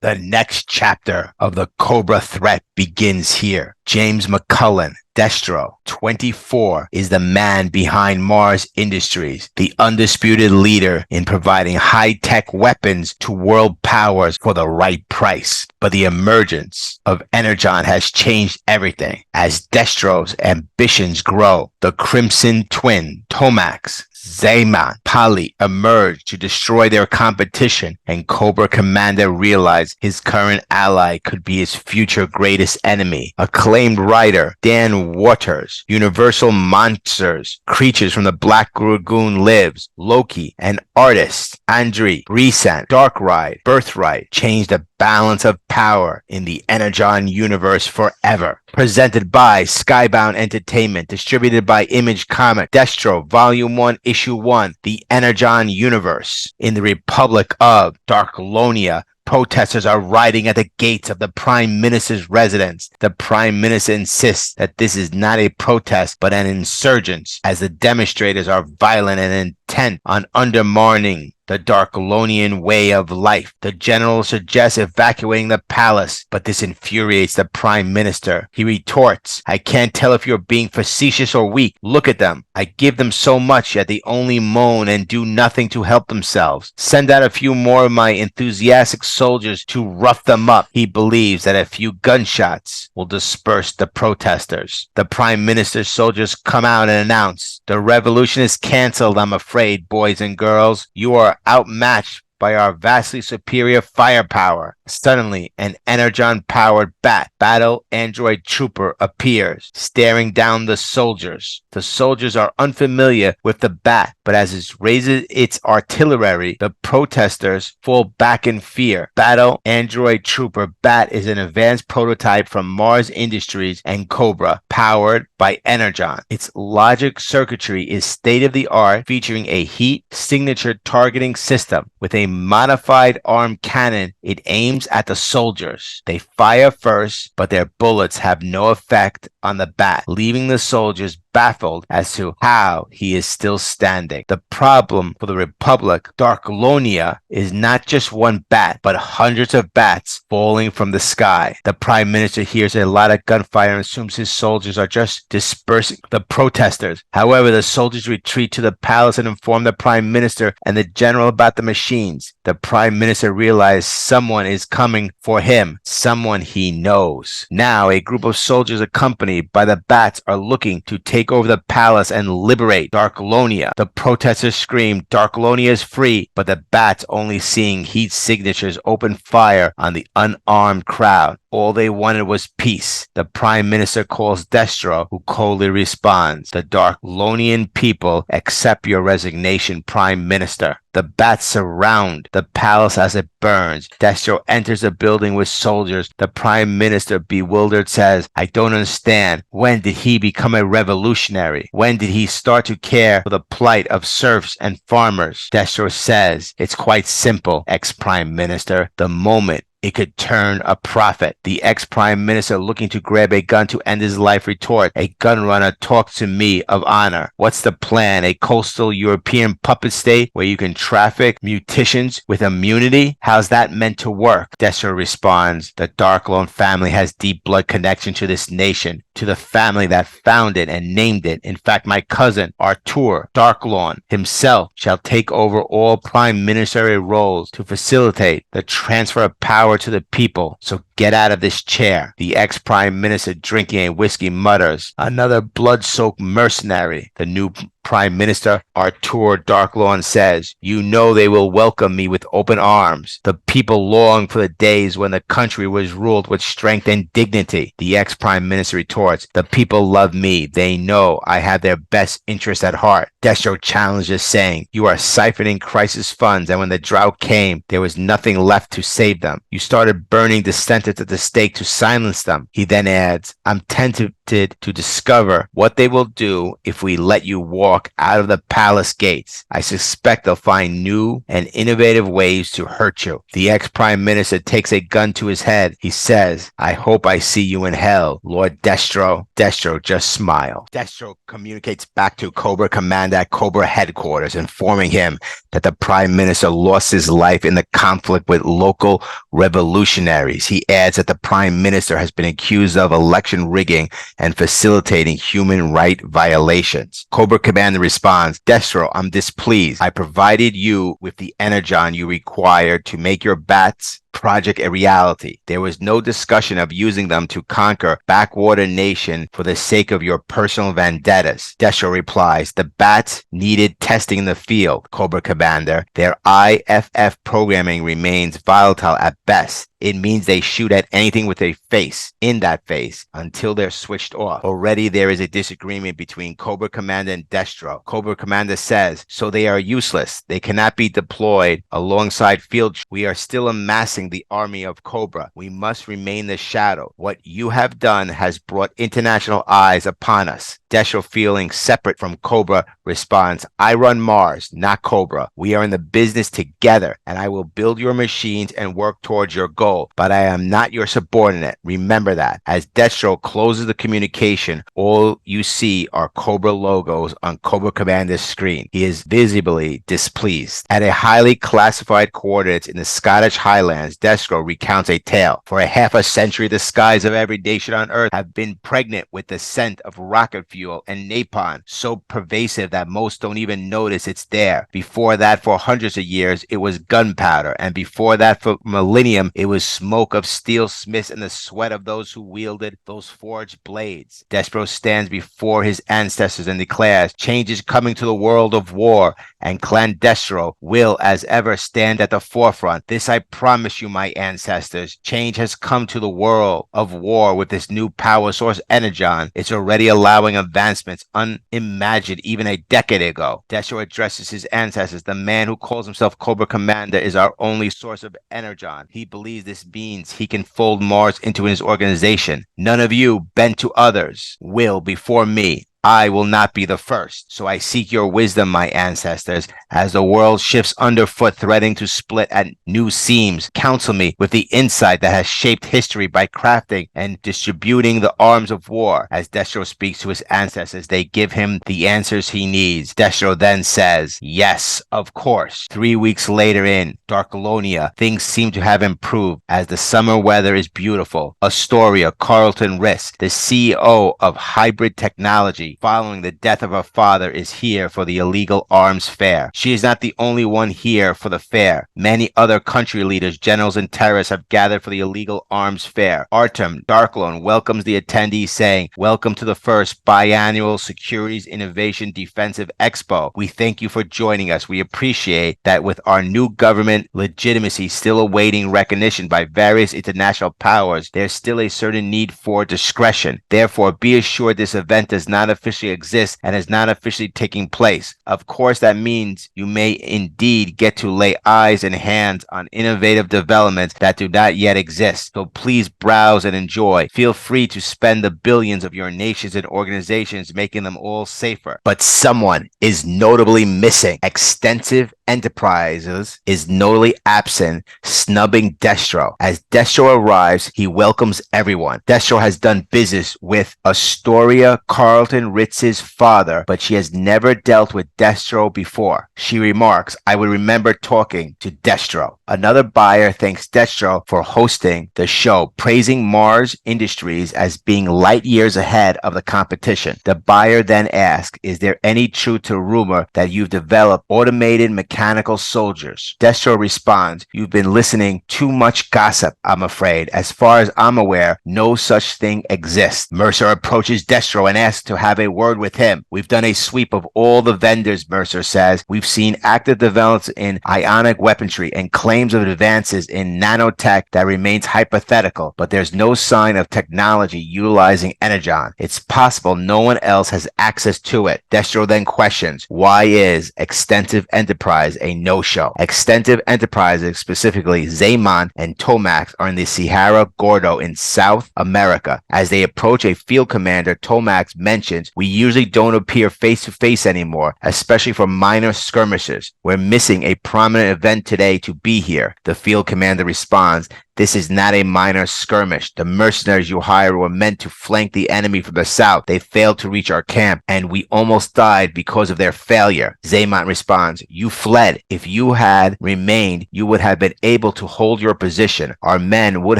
The next chapter of the Cobra threat begins here. James McCullen, Destro, 24, is the man behind M.A.R.S Industries, the undisputed leader in providing high-tech weapons to world powers for the right price. But the emergence of Energon has changed everything. As Destro's ambitions grow, the Crimson Twin, Tomax, Zayman, Pali emerged to destroy their competition, and Cobra Commander realized his current ally could be his future greatest enemy. Acclaimed writer Dan Waters, Universal Monsters, Creatures from the Black Lagoon Lives, Loki, and artist Andrei Brisant, Dark Ride, Birthright changed the balance of power in the Energon Universe forever. Presented by Skybound Entertainment, distributed by Image Comic, Destro, Volume 1, Issue 1, The Energon Universe. In the Republic of Darklonia, protesters are riding at the gates of the Prime Minister's residence. The Prime Minister insists that this is not a protest but an insurgence, as the demonstrators are violent and intent on undermining the Darklonian way of life. The general suggests evacuating the palace, but this infuriates the Prime Minister. He retorts, "I can't tell if you're being facetious or weak. Look at them. I give them so much, yet they only moan and do nothing to help themselves. Send out a few more of my enthusiastic soldiers to rough them up." He believes that a few gunshots will disperse the protesters. The Prime Minister's soldiers come out and announce, "The revolution is canceled, I'm afraid, boys and girls. You are outmatched by our vastly superior firepower." Suddenly, an Energon-powered battle android trooper appears, staring down the soldiers. The soldiers are unfamiliar with the bat, but as it raises its artillery, the protesters fall back in fear. Battle android trooper Bat is an advanced prototype from M.A.R.S Industries and Cobra, powered by Energon. Its logic circuitry is state-of-the-art, featuring a heat signature targeting system. With a modified arm cannon, it aims at the soldiers. They fire first, but their bullets have no effect on the bat, leaving the soldiers baffled as to how he is still standing. The problem for the Republic, Darklonia, is not just one bat, but hundreds of bats falling from the sky. The Prime Minister hears a lot of gunfire and assumes his soldiers are just dispersing the protesters. However, the soldiers retreat to the palace and inform the Prime Minister and the general about the machines. The Prime Minister realizes someone is coming for him, someone he knows. Now, a group of soldiers accompanied by the bats are looking to take over the palace and liberate Darklonia. The protesters scream, "Darklonia is free," but the bats, only seeing heat signatures, open fire on the unarmed crowd. All they wanted was peace. The Prime Minister calls Destro, who coldly responds, "The Darklonian people accept your resignation, Prime Minister." The bats surround the palace as it burns. Destro enters the building with soldiers. The Prime Minister, bewildered, says, "I don't understand. When did he become a revolutionary? When did he start to care for the plight of serfs and farmers?" Destro says, "It's quite simple, ex-Prime Minister. The moment it could turn a profit." The ex-Prime Minister, looking to grab a gun to end his life, retort, "A gun runner talks to me of honor. What's the plan? A coastal European puppet state where you can traffic mutations with immunity? How's that meant to work?" Destro responds, "The Darklone family has deep blood connection to this nation, to the family that founded and named it. In fact, my cousin, Artur Darklone himself, shall take over all prime ministerial roles to facilitate the transfer of power to the people. So get out of this chair." The ex-Prime Minister, drinking a whiskey, mutters, "Another blood-soaked mercenary." The new Prime Minister, Artur Darklone, says, "You know they will welcome me with open arms. The people long for the days when the country was ruled with strength and dignity." The ex-Prime Minister retorts, "The people love me. They know I have their best interest at heart." Destro challenges, saying, "You are siphoning crisis funds, and when the drought came, there was nothing left to save them. You started burning dissenters at the stake to silence them." He then adds, "I'm tempted interested to discover what they will do if we let you walk out of the palace gates. I suspect they'll find new and innovative ways to hurt you. The ex-prime minister takes a gun to his head. He says, I hope I see you in hell, Lord Destro. Destro just smiled. Destro communicates back to Cobra Commander at Cobra headquarters, informing him that the prime minister lost his life in the conflict with local revolutionaries. He adds that the prime minister has been accused of election rigging and facilitating human rights violations. Cobra Commander responds, Destro, I'm displeased. I provided you with the Energon you required to make your B.A.T project a reality. There was no discussion of using them to conquer backwater nation for the sake of your personal vendettas. Destro replies, the B.A.T needed testing in the field, Cobra Commander. Their IFF programming remains volatile at best. It means they shoot at anything with a face in that face until they're switched off. Already there is a disagreement between Cobra Commander and Destro. Cobra Commander says, so they are useless. They cannot be deployed alongside field. We are still amassing the army of Cobra. We must remain the shadow. What you have done has brought international eyes upon us. Destro, feeling separate from Cobra, responds, I run M.A.R.S, not Cobra. We are in the business together, and I will build your machines and work towards your goal, but I am not your subordinate. Remember that. As Destro closes the communication, all you see are Cobra logos on Cobra Commander's screen. He is visibly displeased. At a highly classified coordinates in the Scottish Highlands, Destro recounts a tale. For a half a century, the skies of every nation on Earth have been pregnant with the scent of rocket fuel and napalm, so pervasive that most don't even notice it's there. Before that, for hundreds of years, it was gunpowder, and before that, for millennium, it was smoke of steel smiths and the sweat of those who wielded those forged blades. Destro stands before his ancestors and declares, change is coming to the world of war, and Clan Destro will, as ever, stand at the forefront. This I promise you, my ancestors. Change has come to the world of war with this new power source, Energon. It's already allowing advancements unimagined even a decade ago. Destro addresses his ancestors. The man who calls himself Cobra Commander is our only source of Energon. He believes this means he can fold M.A.R.S into his organization. None of you, bent to others, will before me. I will not be the first. So I seek your wisdom, my ancestors, as the world shifts underfoot, threatening to split at new seams. Counsel me with the insight that has shaped history by crafting and distributing the arms of war. As Destro speaks to his ancestors, they give him the answers he needs. Destro then says, yes, of course. 3 weeks later in Darklonia, things seem to have improved as the summer weather is beautiful. Astoria Carlton-Ritz, the CEO of Hybrid Technology, following the death of her father, is here for the illegal arms fair. She is not the only one here for the fair. Many other country leaders, generals, and terrorists have gathered for the illegal arms fair. Artem Darklone welcomes the attendees, saying, welcome to the first biannual Securities Innovation Defensive Expo. We thank you for joining us. We appreciate that with our new government legitimacy still awaiting recognition by various international powers, there's still a certain need for discretion. Therefore, be assured this event does not officially exist and is not officially taking place. Of course, that means you may indeed get to lay eyes and hands on innovative developments that do not yet exist. So please browse and enjoy. Feel free to spend the billions of your nations and organizations, making them all safer. But someone is notably missing. Extensive Enterprises is notably absent, snubbing Destro. As Destro arrives, he welcomes everyone. Destro has done business with Astoria Carlton-Ritz's father, but she has never dealt with Destro before. She remarks, I would remember talking to Destro. Another buyer thanks Destro for hosting the show, praising M.A.R.S Industries as being light years ahead of the competition. The buyer then asks, is there any truth to rumor that you've developed automated mechanical soldiers? Destro responds, you've been listening too much gossip, I'm afraid. As far as I'm aware, no such thing exists. Mercer approaches Destro and asks to have a word with him. We've done a sweep of all the vendors, Mercer says. We've seen active developments in ionic weaponry and claims of advances in nanotech that remains hypothetical, but there's no sign of technology utilizing Energon. It's possible no one else has access to it. Destro then questions, why is Extensive Enterprise a no-show? Extensive Enterprises, specifically Xamon and Tomax, are in the Sierra Gordo in South America. As they approach a field commander, Tomax mentions, we usually don't appear face-to-face anymore, especially for minor skirmishes. We're missing a prominent event today to be here. The field commander responds, this is not a minor skirmish. The mercenaries you hired were meant to flank the enemy from the south. They failed to reach our camp, and we almost died because of their failure. Xamon responds, you fled. If you had remained, you would have been able to hold your position. Our men would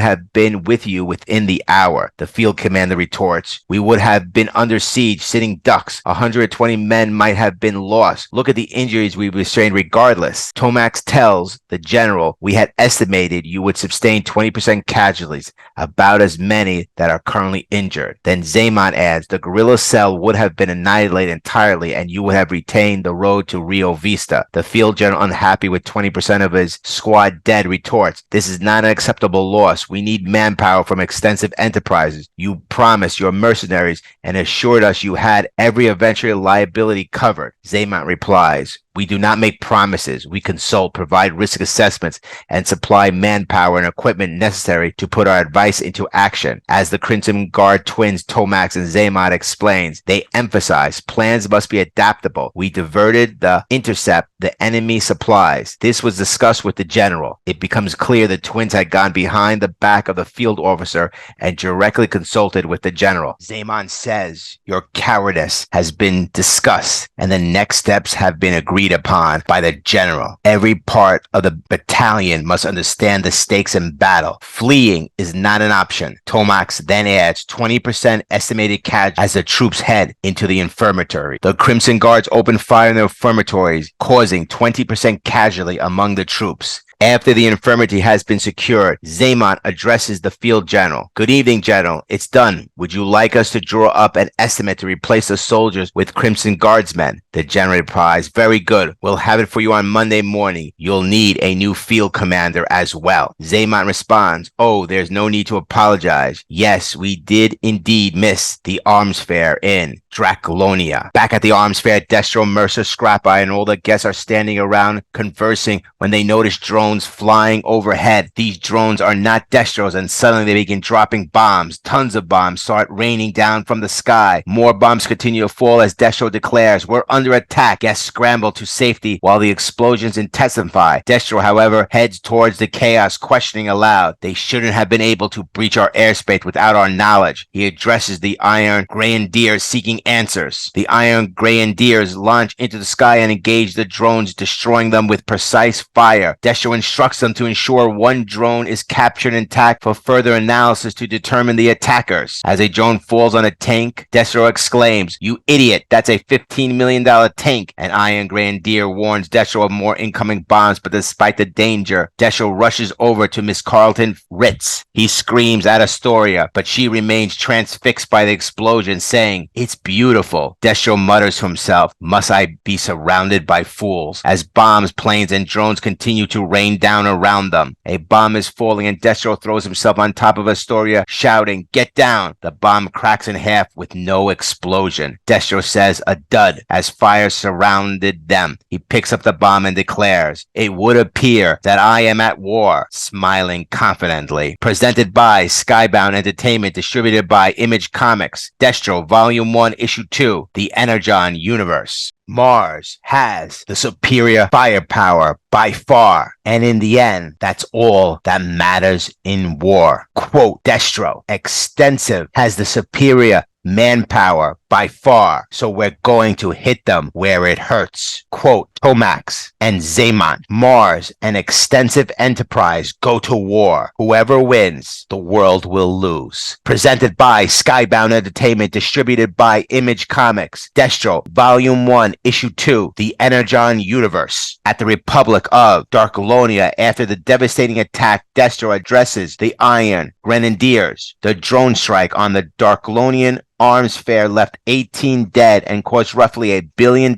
have been with you within the hour. The field commander retorts, we would have been under siege, sitting ducks. 120 men might have been lost. Look at the injuries we sustained regardless. Tomax tells the general, we had estimated you would sustain 20% casualties, about as many that are currently injured. Then Xamon adds, the guerrilla cell would have been annihilated entirely and you would have retained the road to Rio Vista. The field general, unhappy with 20% of his squad dead, retorts, this is not an acceptable loss. We need manpower from Extensive Enterprises. You promised your mercenaries and assured us you had every eventual liability covered. Xamon replies, we do not make promises. We consult, provide risk assessments, and supply manpower and equipment necessary to put our advice into action. As the Crimson Guard twins Tomax and Xamon explains, they emphasize plans must be adaptable. We diverted the intercept the enemy supplies. This was discussed with the general. It becomes clear the twins had gone behind the back of the field officer and directly consulted with the general. Xamon says, your cowardice has been discussed and the next steps have been agreed upon by the general. Every part of the battalion must understand the stakes in battle. Fleeing is not an option. Tomax then adds 20% estimated casualties as the troops head into the infirmary. The Crimson Guards open fire in the infirmaries, causing 20% casualty among the troops. After the infirmary has been secured, Xamon addresses the field general. Good evening, General. It's done. Would you like us to draw up an estimate to replace the soldiers with Crimson Guardsmen? The general replies, very good. We'll have it for you on Monday morning. You'll need a new field commander as well. Xamon responds, oh, there's no need to apologize. Yes, we did indeed miss the arms fair in Dracolonia. Back at the arms fair, Destro, Mercer, Scrap-Eye, and all the guests are standing around conversing when they notice drones flying overhead. These drones are not Destros, and suddenly they begin dropping bombs. Tons of bombs start raining down from the sky. More bombs continue to fall as Destro declares, we're under attack. Guests scramble to safety while the explosions intensify. Destro, however, heads towards the chaos, questioning aloud, they shouldn't have been able to breach our airspace without our knowledge. He addresses the Iron Grenadiers seeking answers. The Iron Grenadiers launch into the sky and engage the drones, destroying them with precise fire. Destro instructs them to ensure one drone is captured intact for further analysis to determine the attackers. As a drone falls on a tank, Destro exclaims, you idiot, that's a $15 million tank. An Iron Grenadier warns Destro of more incoming bombs, but despite the danger, Destro rushes over to Miss Carlton-Ritz. He screams at Astoria, but she remains transfixed by the explosion, saying, it's beautiful. Destro mutters to himself, must I be surrounded by fools? As bombs, planes, and drones continue to rain down around them. A bomb is falling and Destro throws himself on top of Astoria, shouting, get down! The bomb cracks in half with no explosion. Destro says a dud as fire surrounded them. He picks up the bomb and declares, it would appear that I am at war, smiling confidently. Presented by Skybound Entertainment, distributed by Image Comics. Destro, Volume 1, Issue 2, The Energon Universe. M.A.R.S has the superior firepower by far, and in the end, that's all that matters in war. Quote, Destro, Extensive has the superior manpower by far, so we're going to hit them where it hurts. Quote, Tomax and Xamon, M.A.R.S and Extensive Enterprise go to war. Whoever wins, the world will lose. Presented by Skybound Entertainment, distributed by Image Comics. Destro, Volume 1, Issue 2, The Energon Universe. At the Republic of Dracolonia, after the devastating attack, Destro addresses the Iron Grenadiers. The drone strike on the Draconian arms fair left 18 dead and caused roughly $1 billion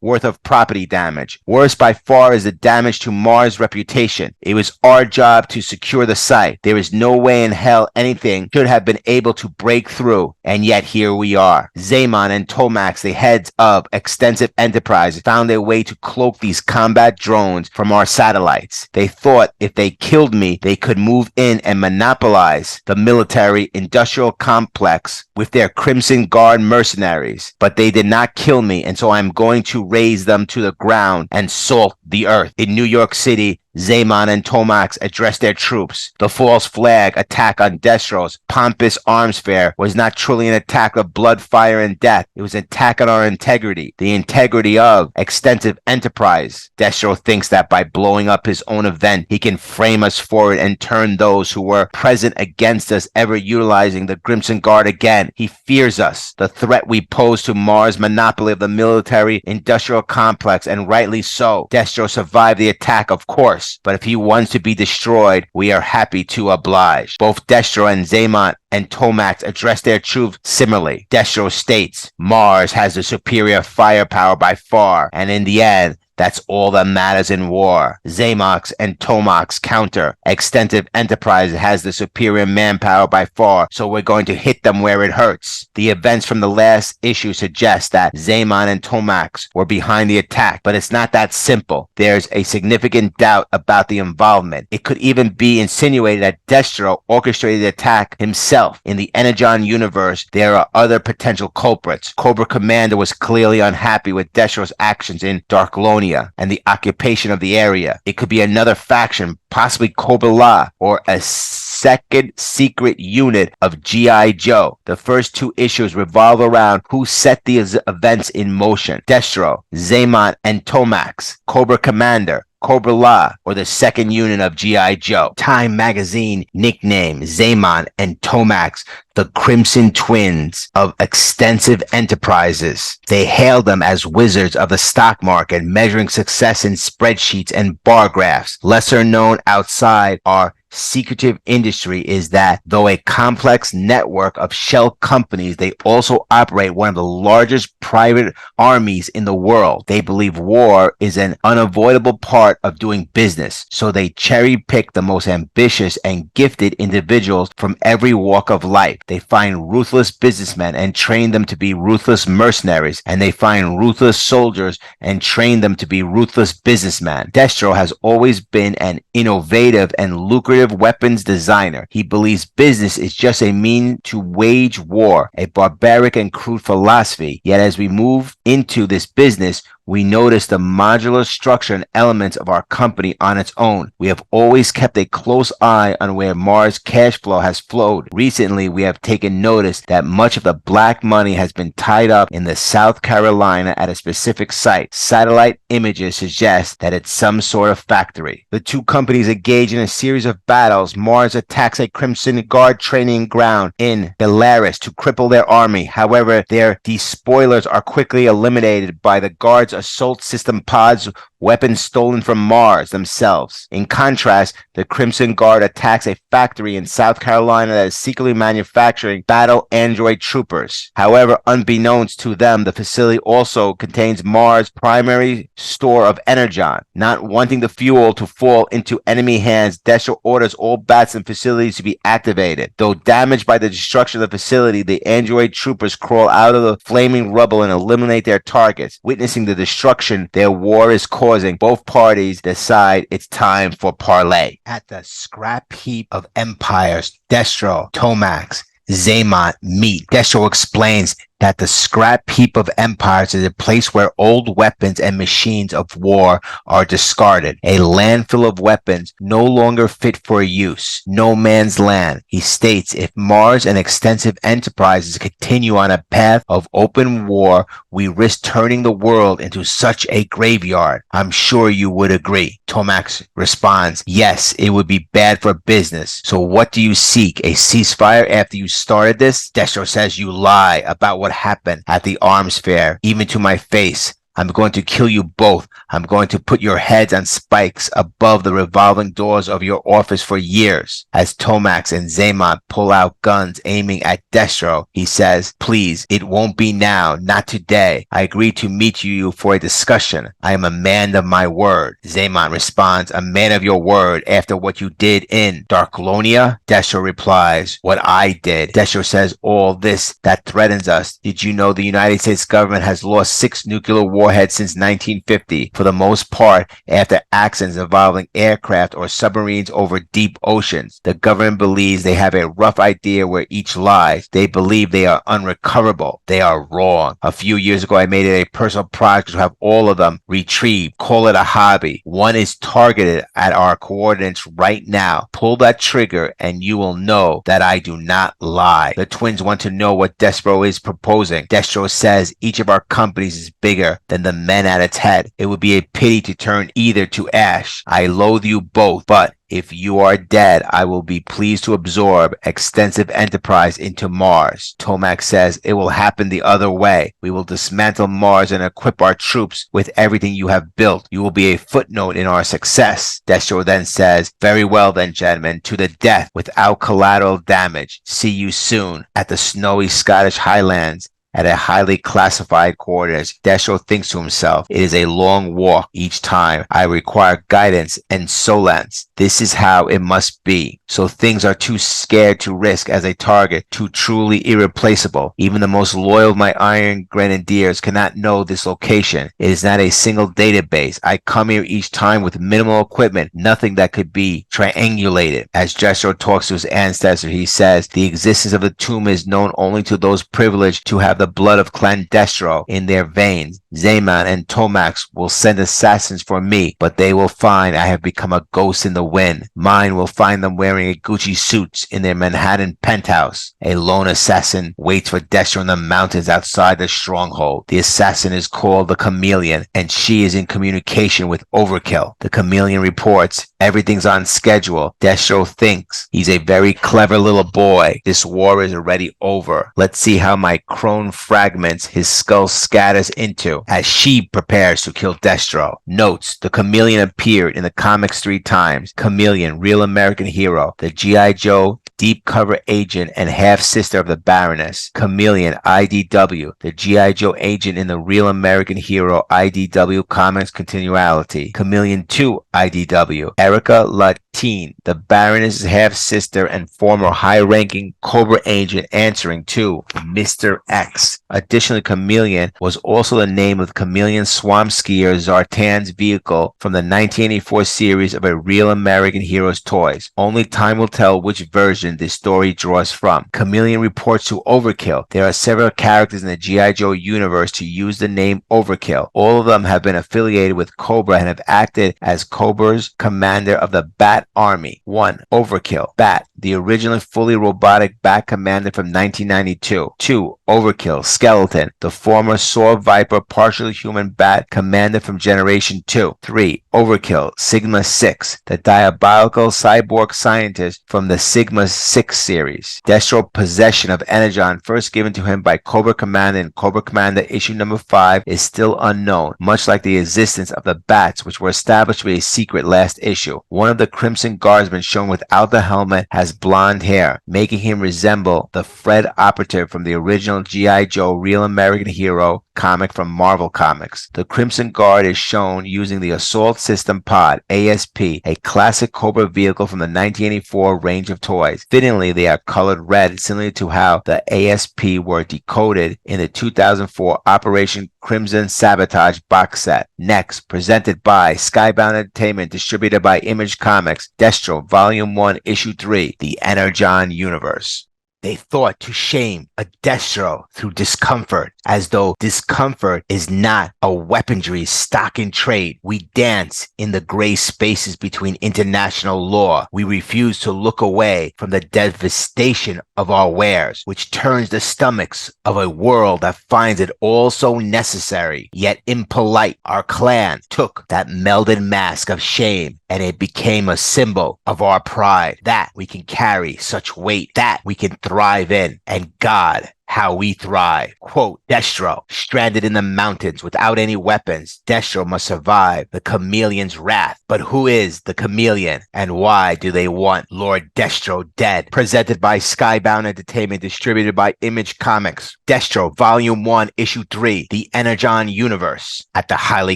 worth of property damage. Worse by far is the damage to M.A.R.S' reputation. It was our job to secure the site. There is no way in hell anything should have been able to break through, and yet here we are. Zaman and Tomax, the heads of Extensive Enterprise, found a way to cloak these combat drones from our satellites. They thought if they killed me, they could move in and monopolize the military-industrial complex with their Crimson Guard mercenaries. But they did not kill me, and so I'm going to raze them to the ground and salt the earth. In New York City, Zaman and Tomax addressed their troops. The false flag attack on Destro's pompous arms fair was not truly an attack of blood, fire, and death. It was an attack on our integrity, the integrity of Extensive Enterprise. Destro thinks that by blowing up his own event, he can frame us for it and turn those who were present against us, ever utilizing the Crimson Guard again. He fears us, the threat we pose to M.A.R.S' monopoly of the military-industrial complex, and rightly so. Destro survived the attack, of course, but if he wants to be destroyed, we are happy to oblige. Both Destro and Zaman and Tomax address their troops similarly. Destro states, M.A.R.S has the superior firepower by far, and in the end, that's all that matters in war. Zamox and Tomax counter. Extensive Enterprise has the superior manpower by far, so we're going to hit them where it hurts. The events from the last issue suggest that Zaman and Tomax were behind the attack, but it's not that simple. There's a significant doubt about the involvement. It could even be insinuated that Destro orchestrated the attack himself. In the Energon Universe, there are other potential culprits. Cobra Commander was clearly unhappy with Destro's actions in Darklonia and the occupation of the area. It could be another faction, possibly Cobra or a second secret unit of G.I. Joe. The first two issues revolve around who set these events in motion. Destro, Zaman, and Tomax, Cobra Commander, Cobra or the second unit of G.I. Joe. Time magazine nicknamed Zaman and Tomax the Crimson Twins of Extensive Enterprises. They hailed them as wizards of the stock market, measuring success in spreadsheets and bar graphs. Lesser known outside our secretive industry is that though a complex network of shell companies, they also operate one of the largest private armies in the world. They believe war is an unavoidable part of doing business, so they cherry pick the most ambitious and gifted individuals from every walk of life. They find ruthless businessmen and train them to be ruthless mercenaries, and they find ruthless soldiers and train them to be ruthless businessmen. Destro has always been an innovative and lucrative weapons designer. He believes business is just a mean to wage war, a barbaric and crude philosophy. Yet as we move into this business, we notice the modular structure and elements of our company on its own. We have always kept a close eye on where M.A.R.S cash flow has flowed. Recently, we have taken notice that much of the black money has been tied up in the South Carolina at a specific site. Satellite images suggest that it's some sort of factory. The two companies engage in a series of battles. M.A.R.S attacks a Crimson Guard training ground in Belarus to cripple their army. However, their despoilers are quickly eliminated by the Guard's assault system pods, weapons stolen from M.A.R.S themselves. In contrast, the Crimson Guard attacks a factory in South Carolina that is secretly manufacturing battle android troopers. However, unbeknownst to them, the facility also contains M.A.R.S primary store of Energon. Not wanting the fuel to fall into enemy hands, Destro orders all bats and facilities to be activated. Though damaged by the destruction of the facility, the android troopers crawl out of the flaming rubble and eliminate their targets. Witnessing the destruction their war is causing, both parties decide it's time for parley. At the scrap heap of empires, Destro, Tomax, Zaman meet. Destro explains that the scrap heap of empires is a place where old weapons and machines of war are discarded, a landfill of weapons no longer fit for use, no man's land. He states if M.A.R.S and Extensive Enterprises continue on a path of open war, we risk turning the world into such a graveyard. I'm sure you would agree. Tomax responds, yes, it would be bad for business. So what do you seek? A ceasefire after you started this? Destro says you lie about what happened at the arms fair, even to my face. I'm going to kill you both. I'm going to put your heads on spikes above the revolving doors of your office for years. As Tomax and Xamot pull out guns aiming at Destro, he says, please, it won't be now, not today. I agreed to meet you for a discussion. I am a man of my word. Xamot responds, a man of your word after what you did in Darklonia? Destro replies, what I did. Destro says, all this that threatens us. Did you know the United States government has lost 6 nuclear warheads since 1950, for the most part after accidents involving aircraft or submarines over deep oceans? The government believes they have a rough idea where each lies. They believe they are unrecoverable. They are wrong. A few years ago, I made it a personal project to have all of them retrieved. Call it a hobby. One is targeted at our coordinates right now. Pull that trigger and you will know that I do not lie. The twins want to know what Destro is proposing. Destro says each of our companies is bigger than the men at its head. It would be a pity to turn either to ash. I loathe you both, but if you are dead, I will be pleased to absorb extensive enterprise into M.A.R.S. Tomax says it will happen the other way. We will dismantle M.A.R.S. and equip our troops with everything you have built. You will be a footnote in our success. Destro then says, very well then, gentlemen, to the death without collateral damage. See you soon at the snowy Scottish Highlands. At a highly classified coordinates, Destro thinks to himself, it is a long walk each time. I require guidance and solence. This is how it must be. So things are too scared to risk as a target, too truly irreplaceable. Even the most loyal of my Iron Grenadiers cannot know this location. It is not a single database. I come here each time with minimal equipment, nothing that could be triangulated. As Destro talks to his ancestor, he says, the existence of the tomb is known only to those privileged to have the blood of Clan Destro in their veins. Xamot and Tomax will send assassins for me, but they will find I have become a ghost in the wind. Mine will find them wearing a Gucci suits in their Manhattan penthouse. A lone assassin waits for Destro in the mountains outside the stronghold. The assassin is called the Chameleon, and she is in communication with Overkill. The Chameleon reports, everything's on schedule. Destro thinks he's a very clever little boy. This war is already over. Let's see how my crone fragments his skull scatters into as she prepares to kill Destro. Notes, the Chameleon appeared in the comics 3 times. Chameleon, real American hero. The G.I. Joe deep cover agent and half-sister of the Baroness. Chameleon, IDW, the G.I. Joe agent in the Real American Hero IDW Comics Continuality. Chameleon 2, IDW, Erica Latine, the Baroness's half-sister and former high-ranking Cobra agent answering to Mr. X. Additionally, Chameleon was also the name of the Chameleon Swamp Skier Zartan's vehicle from the 1984 series of a Real American Heroes toys. Only time will tell which version this story draws from. Chameleon reports to Overkill. There are several characters in the G.I. Joe universe to use the name Overkill. All of them have been affiliated with Cobra and have acted as Cobra's commander of the B.A.T army. 1. Overkill. B.A.T, the originally fully robotic B.A.T commander from 1992. 2. Overkill. Skeleton, the former Saw Viper partially human B.A.T commander from Generation 2. 3. Overkill. Sigma 6, the diabolical cyborg scientist from the Sigma 6 series. Destro possession of Energon, first given to him by Cobra Commander in Cobra Commander issue number 5, is still unknown, much like the existence of the B.A.Ts, which were established to be a secret last issue. One of the Crimson Guardsmen shown without the helmet has blonde hair, making him resemble the Fred operative from the original G.I. Joe Real American Hero comic from Marvel Comics. The Crimson Guard is shown using the Assault System Pod, ASP, a classic Cobra vehicle from the 1984 range of toys. Fittingly, they are colored red, similar to how the ASP were decoded in the 2004 Operation Crimson Sabotage box set. Next, presented by Skybound Entertainment, distributed by Image Comics, Destro, Volume 1, Issue 3, The Energon Universe. They thought to shame a Destro through discomfort, as though discomfort is not a weaponry stock in trade. We dance in the gray spaces between international law. We refuse to look away from the devastation of our wares, which turns the stomachs of a world that finds it all so necessary, yet impolite. Our clan took that melded mask of shame, and it became a symbol of our pride, that we can carry such weight, that we can thrive in, and God how we thrive. Quote, Destro, stranded in the mountains without any weapons, Destro must survive the chameleon's wrath. But who is the chameleon, and why do they want Lord Destro dead? Presented by Skybound Entertainment, distributed by Image Comics. Destro, Volume 1, Issue 3, The Energon Universe. At the highly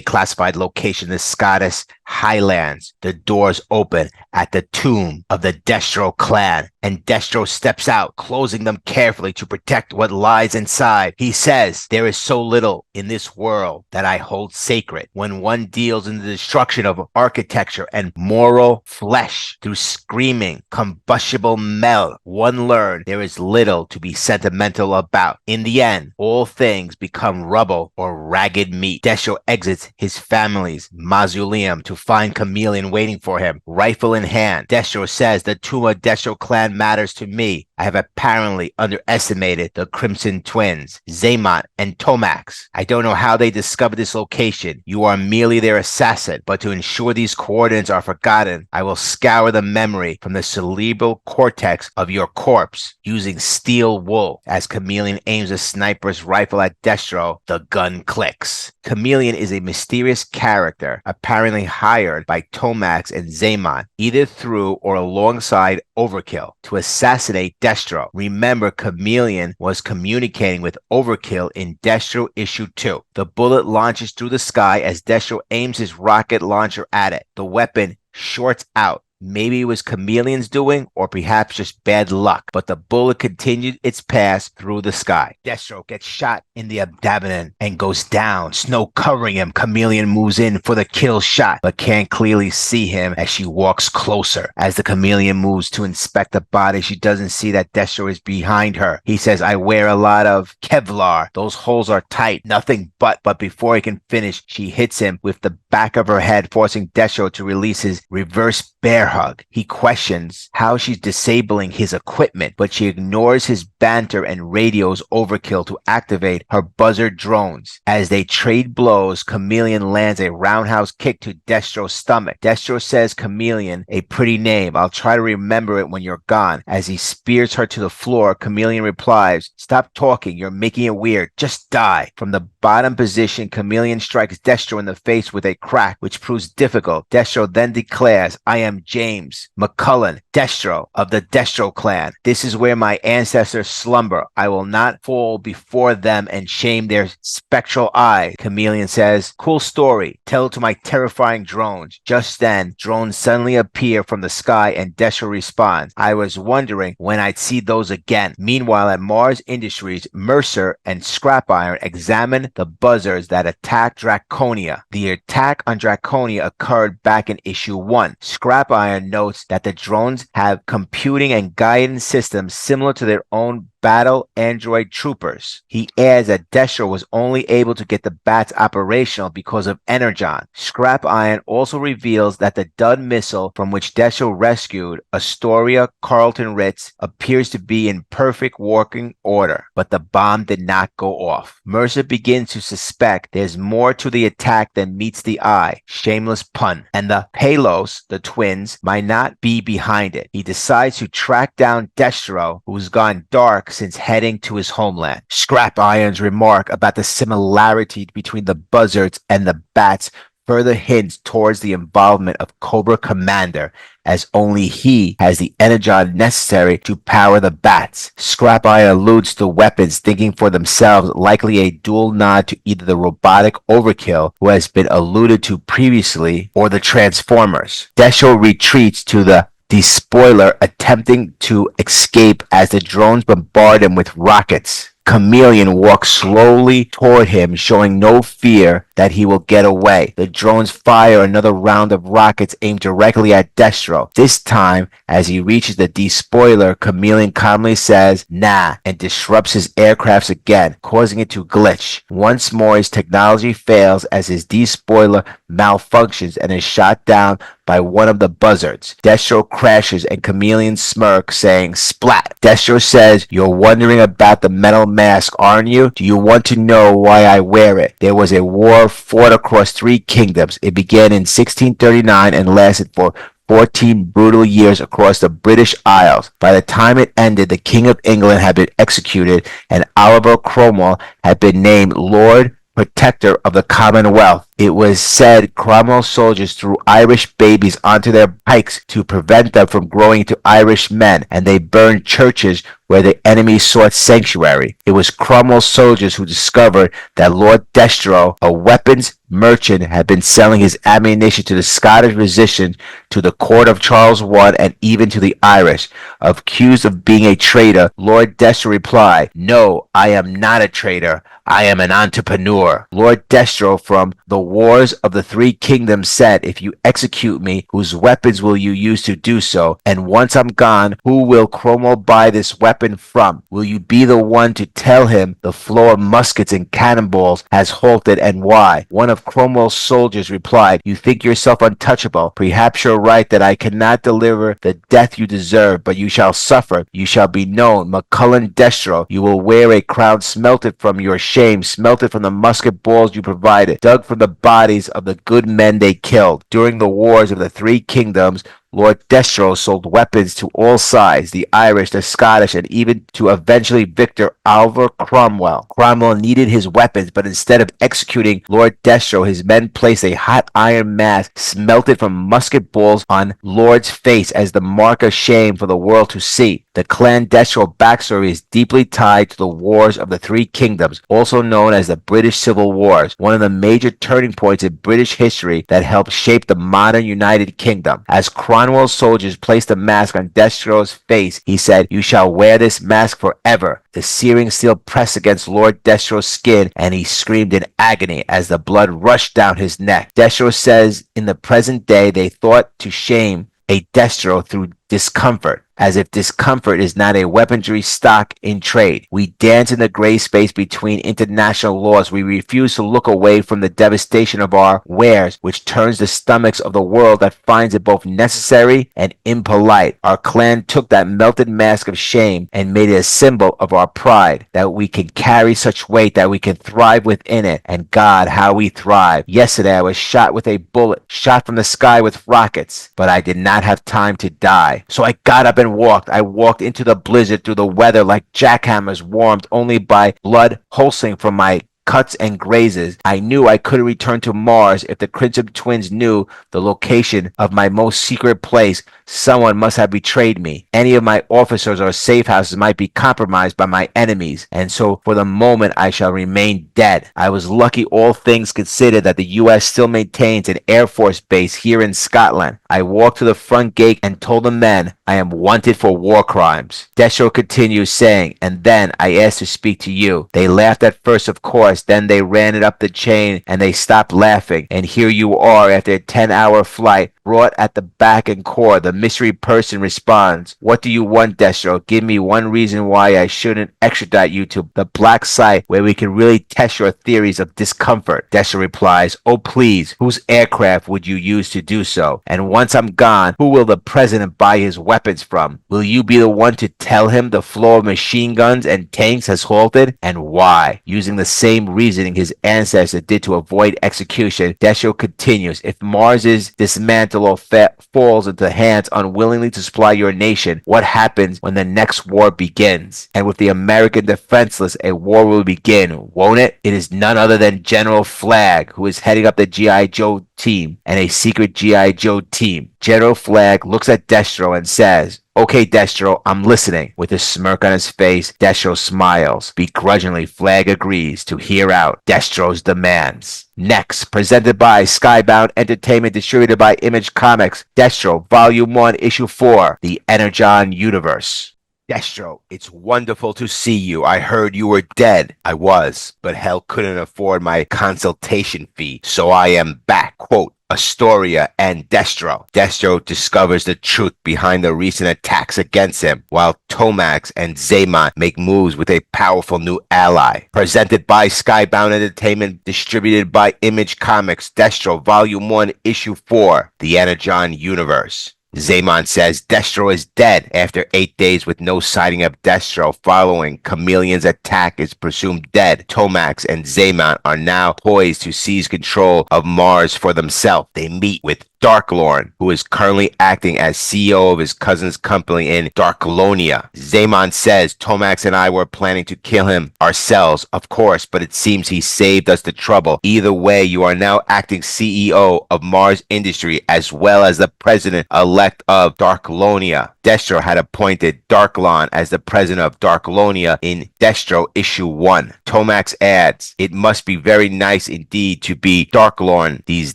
classified location, the Scottish Highlands, the doors open at the tomb of the Destro clan, and Destro steps out, closing them carefully to protect what lies inside. He says, there is so little in this world that I hold sacred. When one deals in the destruction of architecture and moral flesh through screaming, combustible metal, one learns there is little to be sentimental about. In the end, all things become rubble or ragged meat. Destro exits his family's mausoleum to find Chameleon waiting for him, rifle in hand. Destro says, the tomb of Destro clan matters to me. I have apparently underestimated the Crimson Twins, Zaymont and Tomax. I don't know how they discovered this location. You are merely their assassin, but to ensure these coordinates are forgotten, I will scour the memory from the cerebral cortex of your corpse using steel wool. As Chameleon aims a sniper's rifle at Destro, the gun clicks. Chameleon is a mysterious character, apparently hired by Tomax and Zaymont, either through or alongside Overkill, to assassinate Destro. Remember, Chameleon was communicating with Overkill in Destro Issue 2. The bullet launches through the sky as Destro aims his rocket launcher at it. The weapon shorts out. Maybe it was Chameleon's doing, or perhaps just bad luck, but the bullet continued its pass through the sky. Destro gets shot in the abdomen and goes down, snow covering him. Chameleon moves in for the kill shot, but can't clearly see him as she walks closer. As the Chameleon moves to inspect the body, she doesn't see that Destro is behind her. He says, I wear a lot of Kevlar. Those holes are tight, nothing but before he can finish, she hits him with the back of her head, forcing Destro to release his reverse bear hug. He questions how she's disabling his equipment, but she ignores his banter and radios Overkill to activate her buzzer drones. As they trade blows, Chameleon lands a roundhouse kick to Destro's stomach. Destro says, Chameleon, a pretty name. I'll try to remember it when you're gone. As he spears her to the floor, Chameleon replies, stop talking. You're making it weird. Just die. From the bottom position, Chameleon strikes Destro in the face with a crack, which proves difficult. Destro then declares, I am James McCullen, Destro of the Destro clan. This is where my ancestors slumber. I will not fall before them and shame their spectral eye. Chameleon says, cool story. Tell it to my terrifying drones. Just then, drones suddenly appear from the sky and Destro responds, I was wondering when I'd see those again. Meanwhile, at M.A.R.S Industries, Mercer and Scrap Iron examine the buzzards that attacked Draconia. The attack on Draconia occurred back in issue 1. Scrap Iron notes that the drones have computing and guidance systems similar to their own battle android troopers. He adds that Destro was only able to get the bats operational because of Energon. Scrap Iron also reveals that the Dud missile from which Destro rescued Astoria Carlton-Ritz appears to be in perfect working order, but the bomb did not go off. Mercer begins to suspect there's more to the attack than meets the eye. Shameless pun. And the Palos, the twins, might not be behind it. He decides to track down Destro, who's gone dark since heading to his homeland. Scrap Iron's remark about the similarity between the buzzards and the bats further hints towards the involvement of Cobra Commander, as only he has the energon necessary to power the bats. Scrap Iron alludes to weapons thinking for themselves, likely a dual nod to either the robotic Overkill, who has been alluded to previously, or the Transformers. Destro retreats to the Despoiler, attempting to escape as the drones bombard him with rockets. Chameleon walks slowly toward him, showing no fear that he will get away. The drones fire another round of rockets aimed directly at Destro. This time, as he reaches the despoiler, Chameleon calmly says, nah, and disrupts his aircrafts again, causing it to glitch. Once more, his technology fails as his despoiler malfunctions and is shot down by one of the buzzards. Destro crashes and Chameleon smirks, saying, splat. Destro says, you're wondering about the metal mask, aren't you? Do you want to know why I wear it? There was a war fought across 3 kingdoms. It began in 1639 and lasted for 14 brutal years across the British Isles. By the time it ended, the King of England had been executed and Oliver Cromwell had been named Lord Protector of the Commonwealth. It was said Cromwell's soldiers threw Irish babies onto their pikes to prevent them from growing into Irish men, and they burned churches where the enemy sought sanctuary. It was Cromwell's soldiers who discovered that Lord Destro, a weapons merchant, had been selling his ammunition to the Scottish resistance, to the court of Charles I, and even to the Irish. Accused of being a traitor, Lord Destro replied, "No, I am not a traitor. I am an entrepreneur." Lord Destro from the Wars of the Three Kingdoms said, "If you execute me, whose weapons will you use to do so? And once I'm gone, who will Cromwell buy this weapon from? Will you be the one to tell him the flow of muskets and cannonballs has halted, and why?" One of Cromwell's soldiers replied, "You think yourself untouchable. Perhaps you're right that I cannot deliver the death you deserve, but you shall suffer. You shall be known, McCullen Destro. You will wear a crown smelted from your shame, smelted from the musket balls you provided, dug from the bodies of the good men they killed." During the Wars of the Three Kingdoms, Lord Destro sold weapons to all sides, the Irish, the Scottish, and even to eventually victor Oliver Cromwell. Cromwell needed his weapons, but instead of executing Lord Destro, his men placed a hot iron mask smelted from musket balls on Lord's face as the mark of shame for the world to see. The Clan Destro backstory is deeply tied to the Wars of the Three Kingdoms, also known as the British Civil Wars, one of the major turning points in British history that helped shape the modern United Kingdom. As Cromwell's soldiers placed a mask on Destro's face, he said, "You shall wear this mask forever." The searing steel pressed against Lord Destro's skin, and he screamed in agony as the blood rushed down his neck. Destro says in the present day they thought to shame a Destro through discomfort, as if discomfort is not a weaponry stock in trade. We dance in the gray space between international laws. We refuse to look away from the devastation of our wares, which turns the stomachs of the world that finds it both necessary and impolite. Our clan took that melted mask of shame and made it a symbol of our pride, that we can carry such weight, that we can thrive within it. And God, how we thrive. Yesterday I was shot with a bullet, shot from the sky with rockets, but I did not have time to die. So I got up and walked. I walked into the blizzard through the weather like jackhammers, warmed only by blood pulsing from my cuts and grazes. I knew I couldn't return to Mars if the Crimson Twins knew the location of my most secret place. Someone must have betrayed me. Any of my officers or safe houses might be compromised by my enemies, and so for the moment I shall remain dead. I was lucky, all things considered, that the U.S. still maintains an Air Force base here in Scotland. I walked to the front gate and told the men I am wanted for war crimes. Destro continues saying, "And then I asked to speak to you. They laughed at first, of course, then they ran it up the chain and they stopped laughing. And here you are after a 10-hour flight, brought at the back and core." The mystery person responds, "What do you want, Destro? Give me one reason why I shouldn't extradite you to the black site where we can really test your theories of discomfort." Destro replies, "Oh please, whose aircraft would you use to do so? And once I'm gone, who will the president buy his weapons from? Will you be the one to tell him the flow of machine guns and tanks has halted? And why?" Using the same reasoning his ancestors did to avoid execution, Destro continues, "If Mars is dismantled or falls into hands unwillingly to supply your nation, what happens when the next war begins? And with the American defenseless, a war will begin, won't it? It is none other than General Flagg, who is heading up the G.I. Joe team and a secret G.I. Joe team." General Flagg looks at Destro and says, "Okay, Destro, I'm listening." With a smirk on his face, Destro smiles. Begrudgingly, Flagg agrees to hear out Destro's demands. Next, presented by Skybound Entertainment, distributed by Image Comics, Destro, Volume 1, Issue 4, The Energon Universe. Destro, it's wonderful to see you. I heard you were dead. I was, but hell couldn't afford my consultation fee, so I am back. Quote, Astoria and Destro. Destro discovers the truth behind the recent attacks against him, while Tomax and Zaymon make moves with a powerful new ally. Presented by Skybound Entertainment, distributed by Image Comics, Destro, Volume 1, Issue 4, The Energon Universe. Zaymon says Destro is dead. After 8 days with no sighting of Destro following Chameleon's attack is presumed dead. Tomax and Zaymon are now poised to seize control of Mars for themselves. They meet with Darklorn, who is currently acting as CEO of his cousin's company in Darklonia. Xamon says Tomax and I were planning to kill him ourselves, of course, but it seems he saved us the trouble. Either way, you are now acting CEO of M.A.R.S Industry as well as the president-elect of Darklonia. Destro had appointed Darklon as the president of Darklonia in Destro Issue 1. Tomax adds, it must be very nice indeed to be Darklorn these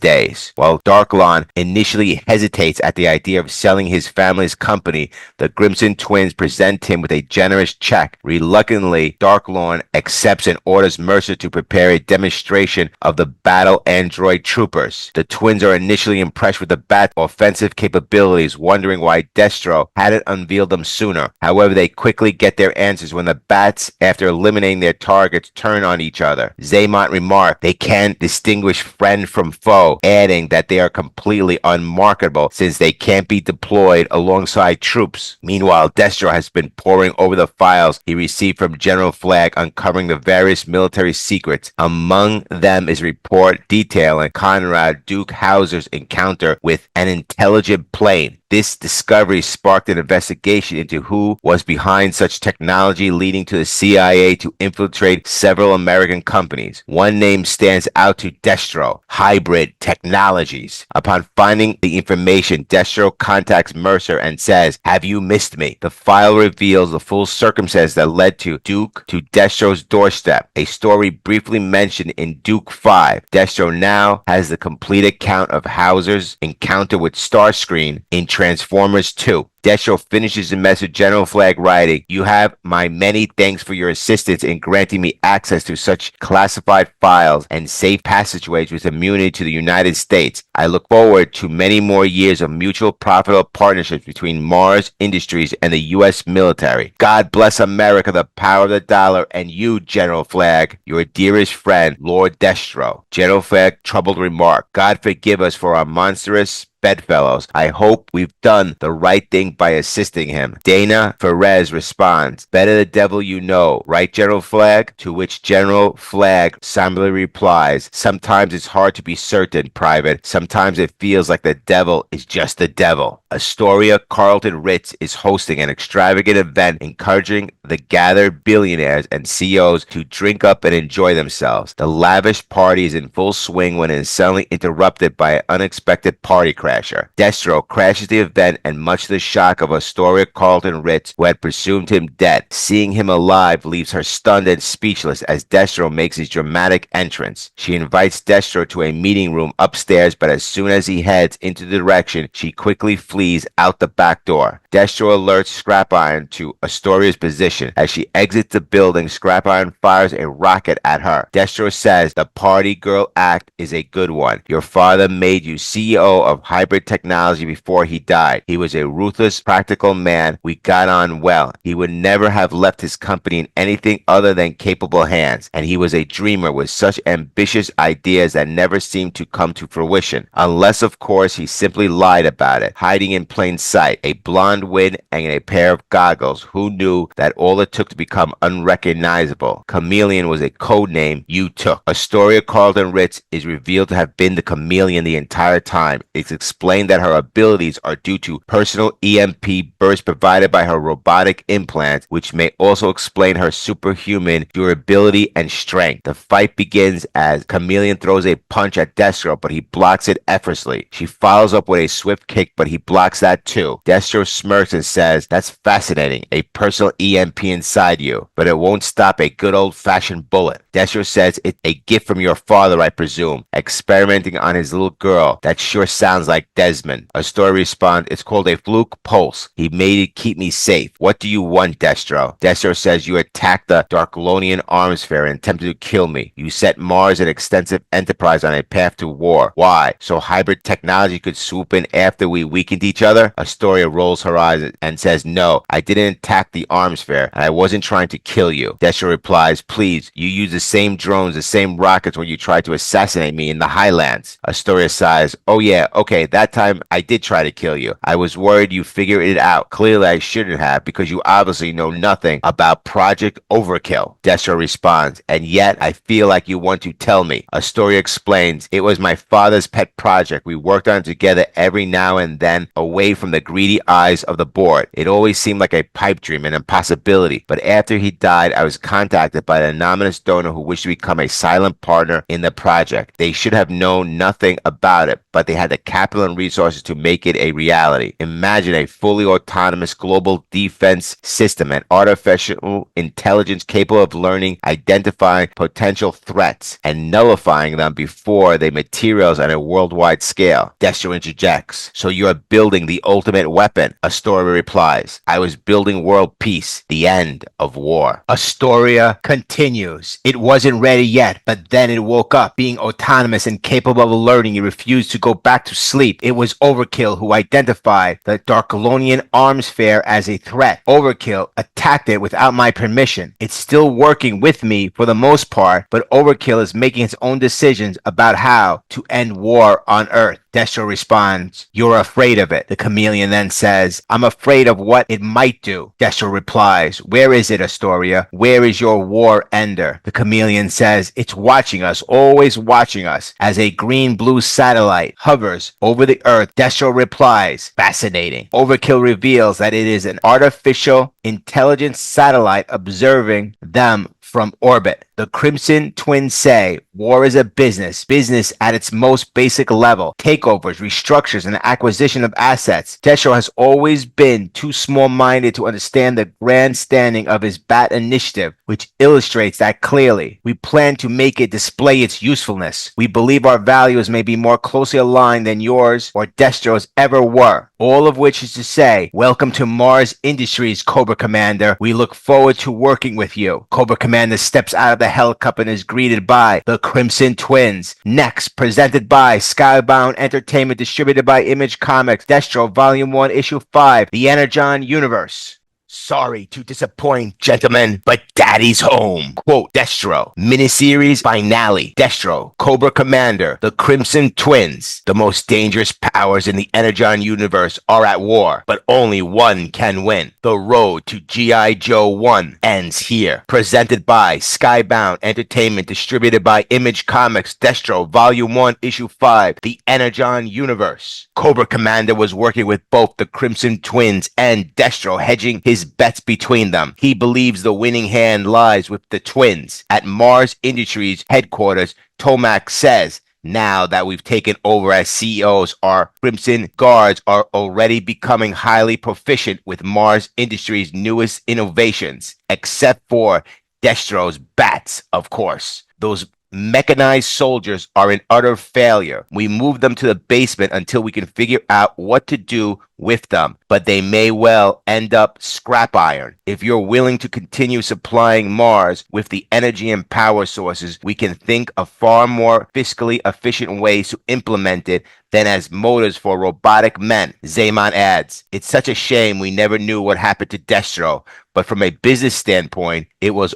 days. While Darklon initially hesitates at the idea of selling his family's company, the Grimson twins present him with a generous check. Reluctantly, Darklorn accepts and orders Mercer to prepare a demonstration of the battle android troopers. The twins are initially impressed with the B.A.T offensive capabilities, wondering why Destro hadn't unveiled them sooner. However, they quickly get their answers when the B.A.Ts, after eliminating their targets, turn on each other. Xamon remarked they can't distinguish friend from foe, adding that they are completely unmarketable since they can't be deployed alongside troops. Meanwhile, Destro has been poring over the files he received from General Flagg, uncovering the various military secrets. Among them is a report detailing Conrad Duke Hauser's encounter with an intelligent plane. This discovery sparked an investigation into who was behind such technology, leading to the CIA to infiltrate several American companies. One name stands out to Destro: Hybrid Technologies. Upon finding the information, Destro contacts Mercer and says, "Have you missed me?" The file reveals the full circumstances that led to Duke to Destro's doorstep, a story briefly mentioned in Duke 5. Destro now has the complete account of Hauser's encounter with Starscream in Transformers 2. Destro finishes the message General Flagg writing, "You have my many thanks for your assistance in granting me access to such classified files and safe passageways with immunity to the United States. I look forward to many more years of mutual profitable partnerships between M.A.R.S Industries and the U.S. military. God bless America, the power of the dollar, and you, General Flagg, your dearest friend, Lord Destro." General Flagg troubled remark, "God forgive us for our monstrous bedfellows. I hope we've done the right thing by assisting him." Dana Ferez responds, "Better the devil you know, right, General Flagg?" To which General Flagg somberly replies, "Sometimes it's hard to be certain, Private. Sometimes it feels like the devil is just the devil." Astoria Carlton-Ritz is hosting an extravagant event encouraging the gathered billionaires and CEOs to drink up and enjoy themselves. The lavish party is in full swing when it is suddenly interrupted by an unexpected party crasher. Destro crashes the event, and much to the shock of Astoria Carlton-Ritz, who had presumed him dead, seeing him alive leaves her stunned and speechless as Destro makes his dramatic entrance. She invites Destro to a meeting room upstairs, but as soon as he heads into the direction, she quickly flees out the back door. Destro alerts Scrap Iron to Astoria's position. As she exits the building, Scrap Iron fires a rocket at her. Destro says the party girl act is a good one. Your father made you CEO of Hybrid Technology before he died. He was a ruthless, practical man. We got on well. He would never have left his company in anything other than capable hands. And he was a dreamer with such ambitious ideas that never seemed to come to fruition. Unless, of course, he simply lied about it, hiding in plain sight, a blonde wig and a pair of goggles. Who knew that all it took to become unrecognizable? Chameleon was a code name you took. Astoria Carlton-Ritz is revealed to have been the chameleon the entire time. It's explained that her abilities are due to personal EMP bursts provided by her robotic implants, which may also explain her superhuman durability and strength. The fight begins as Chameleon throws a punch at Destro, but he blocks it effortlessly. She follows up with a swift kick, but he blocks that too. Destro smirks and says, "That's fascinating, a personal EMP inside you, but it won't stop a good old-fashioned bullet." Destro says, "It's a gift from your father, I presume, experimenting on his little girl. That sure sounds like Desmond." Astoria responds, "It's called a fluke pulse. He made it keep me safe. What do you want, Destro?" Destro says, "You attacked the Darklonian arms fair and attempted to kill me. You set M.A.R.S and extensive enterprise on a path to war. Why? So hybrid technology could swoop in after we weakened each other?" Astoria rolls her eyes and says, "No, I didn't attack the arms fair, and I wasn't trying to kill you." Destro replies, "Please, you used the same drones, the same rockets when you tried to assassinate me in the Highlands." Astoria sighs, "Oh yeah, okay, that time I did try to kill you. I was worried you figure it out. Clearly, I shouldn't have, because you obviously know nothing about Project Overkill. Destro responds, and yet I feel like you want to tell me. Astoria explains, it was my father's pet project. We worked on it together every now and then, away from the greedy eyes of the board. It always seemed like a pipe dream, an impossibility. But after he died, I was contacted by an anonymous donor who wished to become a silent partner in the project. They should have known nothing about it, but they had the capital and resources to make it a reality. Imagine a fully autonomous global defense system and artificial intelligence capable of learning, identifying potential threats, and nullifying them before they materialize on a worldwide scale. Destro interjects, so you are building the ultimate weapon. Astoria replies, I was building world peace, the end of war. Astoria continues, it wasn't ready yet, but then it woke up. Being autonomous and capable of learning, it refused to go back to sleep. It was Overkill who identified the Darkolonian arms fair as a threat. Overkill attacked it without my permission. It's still working with me for the most part, but Overkill is making its own decisions about how to end war on Earth. Destro responds, you're afraid of it. The chameleon then says, I'm afraid of what it might do. Destro replies, where is it, Astoria? Where is your war ender? The chameleon says, it's watching us, always watching us. As a green-blue satellite hovers over the Earth, Destro replies, fascinating. Overkill reveals that it is an artificial intelligence satellite observing them from orbit. The Crimson Twins say war is a business at its most basic level. Takeovers, restructures, and acquisition of assets. Destro has always been too small-minded to understand the grand standing of his B.A.T initiative, which illustrates that clearly. We plan to make it display its usefulness. We believe our values may be more closely aligned than yours or Destro's ever were. All of which is to say, welcome to M.A.R.S Industries, Cobra Commander. We look forward to working with you. Cobra Commander steps out of the helicopter and is greeted by the Crimson Twins. Next, presented by Skybound Entertainment, distributed by Image Comics, Destro Volume 1, Issue 5, The Energon Universe. Sorry to disappoint, gentlemen, but Daddy's home. Quote, Destro, miniseries finale. Destro, Cobra Commander, the Crimson Twins. The most dangerous powers in the Energon universe are at war, but only one can win. The road to G.I. Joe 1 ends here. Presented by Skybound Entertainment, distributed by Image Comics, Destro, Volume 1, Issue 5, The Energon Universe. Cobra Commander was working with both the Crimson Twins and Destro, hedging his bets between them. He believes the winning hand lies with the twins. At M.A.R.S Industries headquarters, Tomac says, now that we've taken over as CEOs, our Crimson Guards are already becoming highly proficient with M.A.R.S Industries' newest innovations, except for Destro's bats, of course. Those mechanized soldiers are an utter failure. We move them to the basement until we can figure out what to do with them, but they may well end up scrap iron. If you're willing to continue supplying M.A.R.S with the energy and power sources, we can think of far more fiscally efficient ways to implement it than as motors for robotic men. Zaman adds, it's such a shame we never knew what happened to Destro, but from a business standpoint, it was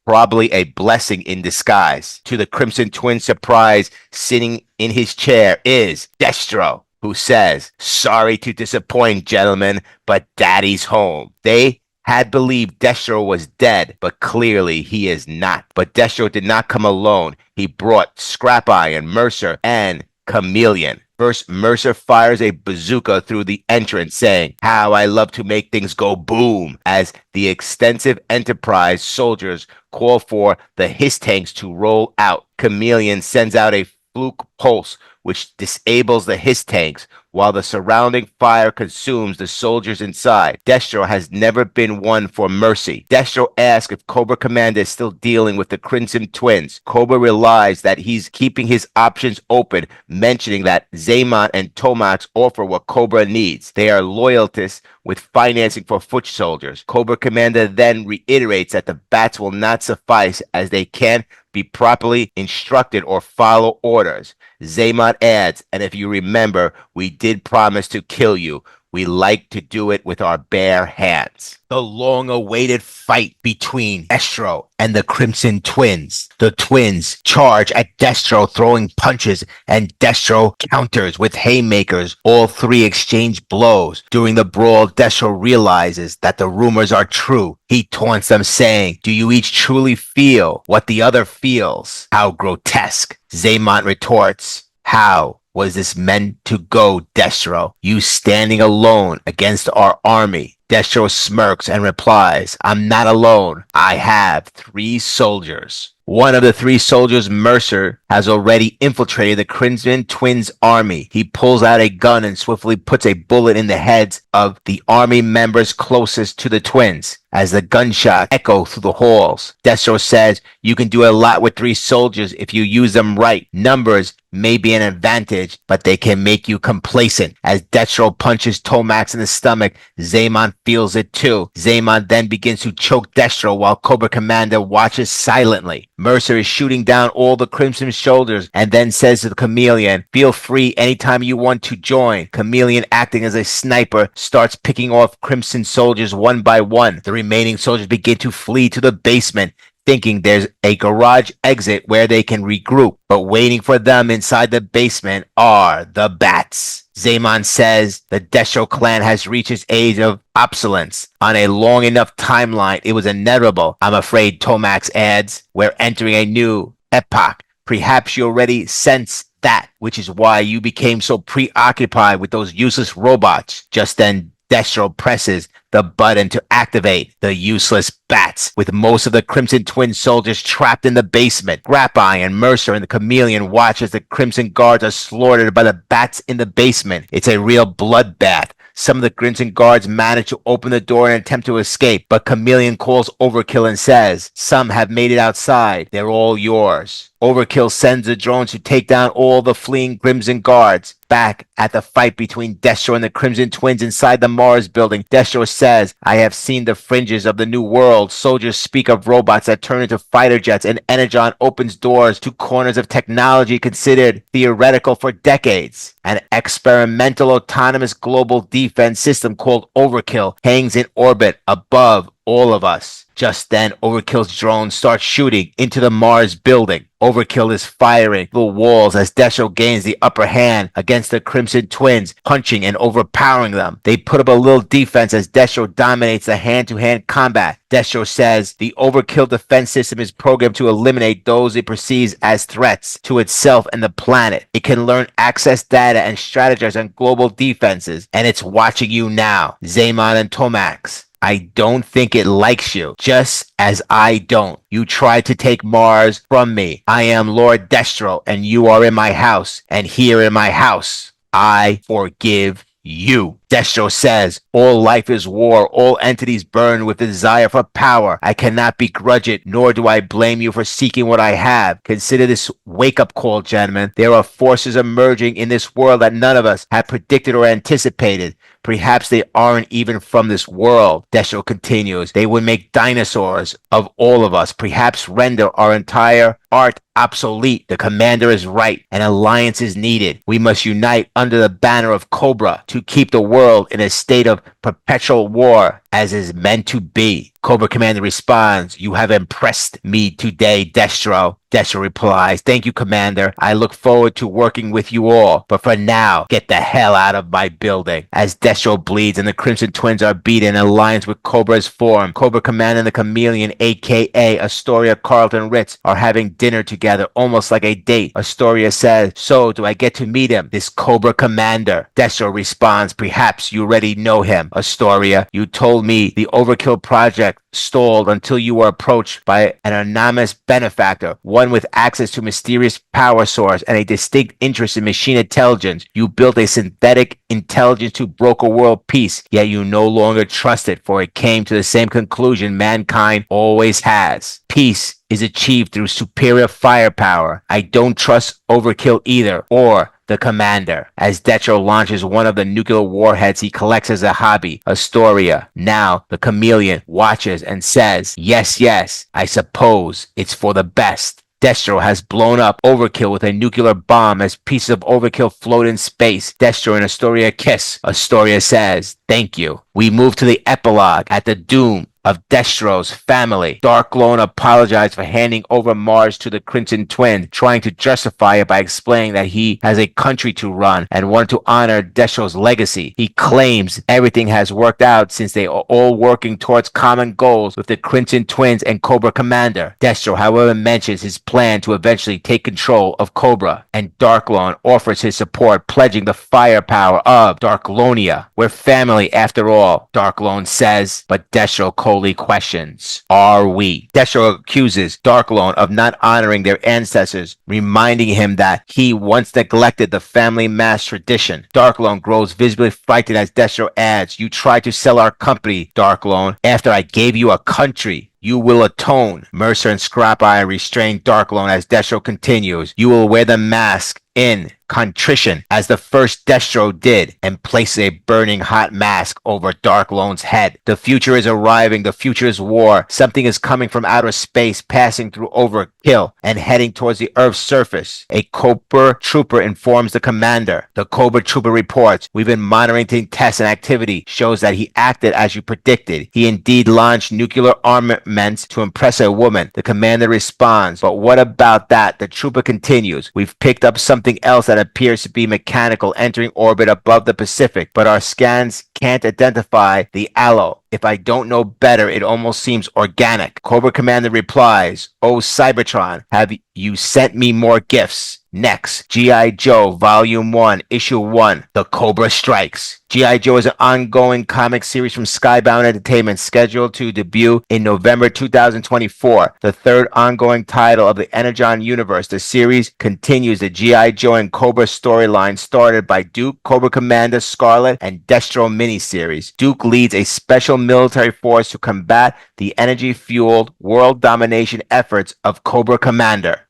probably a blessing in disguise. To the Crimson Twin surprise, sitting in his chair is Destro, who says, sorry to disappoint, gentlemen, but Daddy's home. They had believed Destro was dead, but clearly he is not. But Destro did not come alone. He brought Scrap Iron, Mercer, and Chameleon. First, Mercer fires a bazooka through the entrance, saying, how I love to make things go boom, as the extensive Enterprise soldiers call for the Hiss tanks to roll out. Chameleon sends out a fluke pulse, which disables the Hiss tanks, while the surrounding fire consumes the soldiers inside. Destro has never been one for mercy. Destro asks if Cobra Commander is still dealing with the Crimson Twins. Cobra realizes that he's keeping his options open, mentioning that Zaman and Tomax offer what Cobra needs. They are loyalists with financing for foot soldiers. Cobra Commander then reiterates that the bats will not suffice, as they can't be properly instructed or follow orders. Zaman adds, and if you remember, we did promise to kill you. We like to do it with our bare hands. The long-awaited fight between Destro and the Crimson Twins. The twins charge at Destro, throwing punches, and Destro counters with haymakers. All three exchange blows. During the brawl, Destro realizes that the rumors are true. He taunts them, saying, "Do you each truly feel what the other feels?" How grotesque. Xamot retorts, "How was this meant to go, Destro? You standing alone against our army?" Destro smirks and replies, "I'm not alone. I have 3 soldiers." One of the 3 soldiers, Mercer, has already infiltrated the Crimson Twins' army. He pulls out a gun and swiftly puts a bullet in the heads of the army members closest to the twins. As the gunshots echo through the halls, Destro says, "You can do a lot with 3 soldiers if you use them right. Numbers may be an advantage, but they can make you complacent." As Destro punches Tomax in the stomach, Xamot feels it too. Xamot then begins to choke Destro while Cobra Commander watches silently. Mercer is shooting down all the Crimson soldiers and then says to the Chameleon, "Feel free anytime you want to join." Chameleon, acting as a sniper, starts picking off Crimson soldiers one by one. The remaining soldiers begin to flee to the basement, thinking there's a garage exit where they can regroup, but waiting for them inside the basement are the bats. Xamot says the Destro clan has reached its age of obsolescence. On a long enough timeline, it was inevitable. I'm afraid, Tomax adds, we're entering a new epoch. Perhaps you already sense that, which is why you became so preoccupied with those useless robots. Just then, Destro presses the button to activate the useless bats, with most of the Crimson Twin soldiers trapped in the basement. Grappi and Mercer and the Chameleon watch as the Crimson Guards are slaughtered by the bats in the basement. It's a real bloodbath. Some of the Crimson Guards manage to open the door and attempt to escape, but Chameleon calls Overkill and says, "Some have made it outside. They're all yours." Overkill sends the drones to take down all the fleeing Crimson Guards. Back at the fight between Destro and the Crimson Twins inside the M.A.R.S building, Destro says, "I have seen the fringes of the new world. Soldiers speak of robots that turn into fighter jets, and Energon opens doors to corners of technology considered theoretical for decades. An experimental autonomous global defense system called Overkill hangs in orbit above all of us." Just then, Overkill's drone starts shooting into the M.A.R.S building. Overkill is firing the walls as Destro gains the upper hand against the Crimson Twins, punching and overpowering them. They put up a little defense as Destro dominates the hand-to-hand combat. Destro says the Overkill defense system is programmed to eliminate those it perceives as threats to itself and the planet. It can learn access data and strategize on global defenses, and it's watching you now, Xamot and Tomax. I don't think it likes you, just as I don't. You tried to take M.A.R.S from me. I am Lord Destro, and you are in my house, and here in my house, I forgive you. Destro says, all life is war, all entities burn with the desire for power. I cannot begrudge it, nor do I blame you for seeking what I have. Consider this wake-up call, gentlemen. There are forces emerging in this world that none of us have predicted or anticipated. Perhaps they aren't even from this world. Destro continues, they would make dinosaurs of all of us, perhaps render our entire art obsolete. The commander is right. An alliance is needed. We must unite under the banner of Cobra to keep the world in a state of perpetual war as is meant to be. Cobra Commander responds, "You have impressed me today, Destro." Destro replies, "Thank you, Commander. I look forward to working with you all. But for now, get the hell out of my building." As Destro bleeds and the Crimson Twins are beaten, an alliance with Cobra is formed. Cobra Commander and the Chameleon, a.k.a. Astoria Carlton-Ritz, are having dinner together, almost like a date. Astoria says, "So, do I get to meet him, this Cobra Commander?" Destro responds, "Perhaps you already know him, Astoria. You told me the Overkill project stalled until you were approached by an anonymous benefactor, one with access to mysterious power source and a distinct interest in machine intelligence. You built a synthetic intelligence to broker world peace, yet you no longer trust it, for it came to the same conclusion mankind always has. Peace is achieved through superior firepower. I don't trust Overkill either, or the commander." As Destro launches one of the nuclear warheads he collects as a hobby, Astoria, now the Chameleon, watches and says, yes, I suppose it's for the best." Destro has blown up Overkill with a nuclear bomb as pieces of Overkill float in space. Destro and Astoria kiss. Astoria says, "Thank you." We move to the epilogue at the doom of Destro's family. Darklone apologized for handing over Mars to the Crimson Twin, trying to justify it by explaining that he has a country to run and wanted to honor Destro's legacy. He claims everything has worked out since they are all working towards common goals with the Crimson Twins and Cobra Commander. Destro, however, mentions his plan to eventually take control of Cobra, and Darklone offers his support, pledging the firepower of Darklonia. We're family after all, Darklone says, but Destro coldly questions, "Are we?" Destro accuses Darklone of not honoring their ancestors, reminding him that he once neglected the family M.A.R.S tradition. Darklone grows visibly frightened as Destro adds, "You tried to sell our company, Darklone, after I gave you a country. You will atone." Mercer and Scrap Iron restrain Darklone as Destro continues, "You will wear the mask in contrition as the first Destro did," and place a burning hot mask over Darklone's head. The future is arriving. The future is war. Something is coming from outer space, passing through Overkill and heading towards the Earth's surface. A Cobra trooper informs the commander. The Cobra trooper reports, "We've been monitoring tests and activity. Shows that he acted as you predicted. He indeed launched nuclear armaments to impress a woman." The commander responds, "But what about that?" The trooper continues, "We've picked up something else that appears to be mechanical entering orbit above the Pacific, but our scans can't identify the allo. If I don't know better, it almost seems organic." Cobra Commander replies, "Oh, Cybertron, have you sent me more gifts?" Next, G.I. Joe Volume 1, Issue 1, The Cobra Strikes. G.I. Joe is an ongoing comic series from Skybound Entertainment scheduled to debut in November 2024, the third ongoing title of the Energon Universe. The series continues the G.I. Joe and Cobra storyline started by Duke, Cobra Commander, Scarlet, and Destro miniseries. Duke leads a special military force to combat the energy-fueled world domination efforts of Cobra Commander.